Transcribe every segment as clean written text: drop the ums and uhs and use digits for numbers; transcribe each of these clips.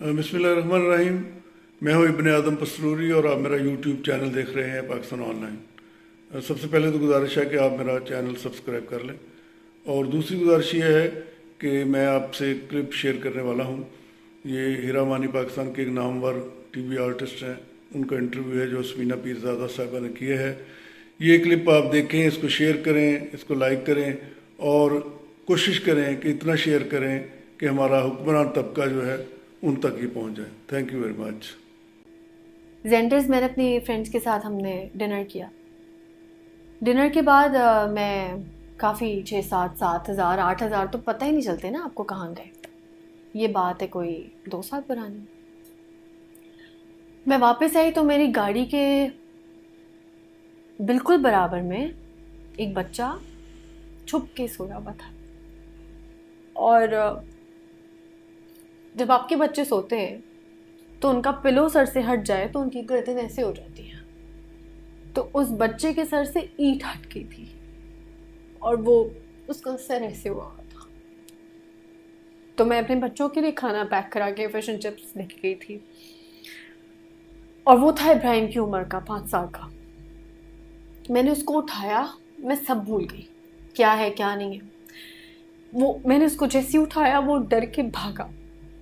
बिस्मिल्लाहिर्रहमानिर्रहीम। मैं हूँ इब्ने आदम पसरूरी और आप मेरा यूट्यूब चैनल देख रहे हैं पाकिस्तान ऑनलाइन। सबसे पहले तो गुजारिश है कि आप मेरा चैनल सब्सक्राइब कर लें, और दूसरी गुजारिश ये है कि मैं आपसे एक क्लिप शेयर करने वाला हूँ। ये हीरा मानी पाकिस्तान के एक नामवर टीवी आर्टिस्ट हैं, उनका इंटरव्यू है जो असमीना पीरज़ादा साहिबा ने किया है। ये क्लिप आप देखें, इसको शेयर करें, इसको लाइक करें और कोशिश करें कि इतना शेयर करें कि हमारा हुक्मरान तबका जो है उन तक ही पहुंच जाए। Thank you very much. जेंटर्स मैंने अपनी फ्रेंड्स के साथ हमने डिनर किया। डिनर के बाद मैं काफ़ी 6-7 7 हज़ार 8 हज़ार तो पता ही नहीं चलते ना आपको कहाँ गए। ये बात है कोई 2 साल पुरानी। मैं वापस आई तो मेरी गाड़ी के बिल्कुल बराबर में एक बच्चा छुप के सोया हुआ था। और जब आपके बच्चे सोते हैं तो उनका पिलो सर से हट जाए तो उनकी गर्दन ऐसे हो जाती है। तो उस बच्चे के सर से ईंट हट गई थी और वो उसका सर ऐसे हुआ था। तो मैं अपने बच्चों के लिए खाना पैक करा के फिश एंड चिप्स लेके गई थी, और वो था इब्राहिम की उम्र का, 5 साल का। मैंने उसको उठाया, मैं सब भूल गई क्या है क्या नहीं है। वो मैंने उसको जैसे ही उठाया वो डर के भागा।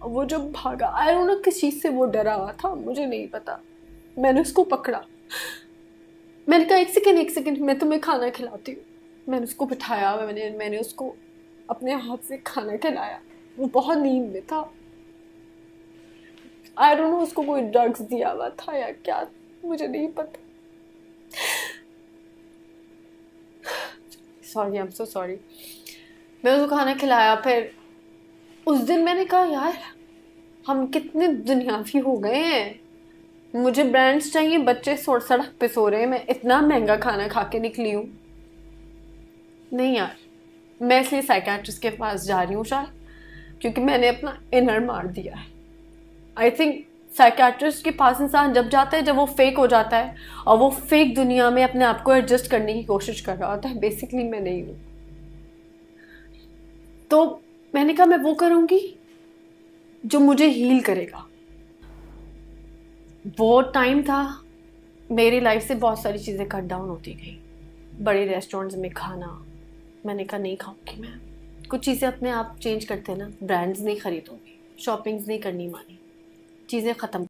वो जब भागा, आई डोंट नो किस चीज़ से वो डरा हुआ था, मुझे नहीं पता। मैंने उसको पकड़ा, मैंने कहा एक सेकेंड मैं तुम्हें खाना खिलाती हूँ। मैंने उसको बिठाया, मैंने उसको अपने हाथ से खाना खिलाया। वो बहुत नींद में था। आई डोंट नो उसको कोई ड्रग्स दिया हुआ था या क्या, मुझे नहीं पता। Sorry, I am so sorry. मैं उसको खाना खिलाया। फिर उस दिन मैंने कहा यार हम कितने दुनियावी हो गए हैं। मुझे ब्रांड्स चाहिए, बच्चे सड़क पे सो रहे हैं, मैं इतना महंगा खाना खा के निकली हूँ। नहीं यार, मैं इसलिए साइकेट्रिस्ट के पास जा रही हूँ शायद, क्योंकि मैंने अपना इनर मार दिया है। आई थिंक साइकेट्रिस्ट के पास इंसान जब जाता है जब वो फेक हो जाता है और वो फेक दुनिया में अपने आप को एडजस्ट करने की कोशिश कर रहा होता है। बेसिकली मैं नहीं हूँ। तो मैंने कहा मैं वो करूँगी जो मुझे हील करेगा। वो टाइम था, मेरी लाइफ से बहुत सारी चीज़ें कट डाउन होती गई। बड़े रेस्टोरेंट्स में खाना, मैंने कहा नहीं खाऊंगी मैं। कुछ चीज़ें अपने आप चेंज करते हैं ना, ब्रांड्स नहीं खरीदूंगी, शॉपिंग्स नहीं करनी मानी, चीज़ें ख़त्म।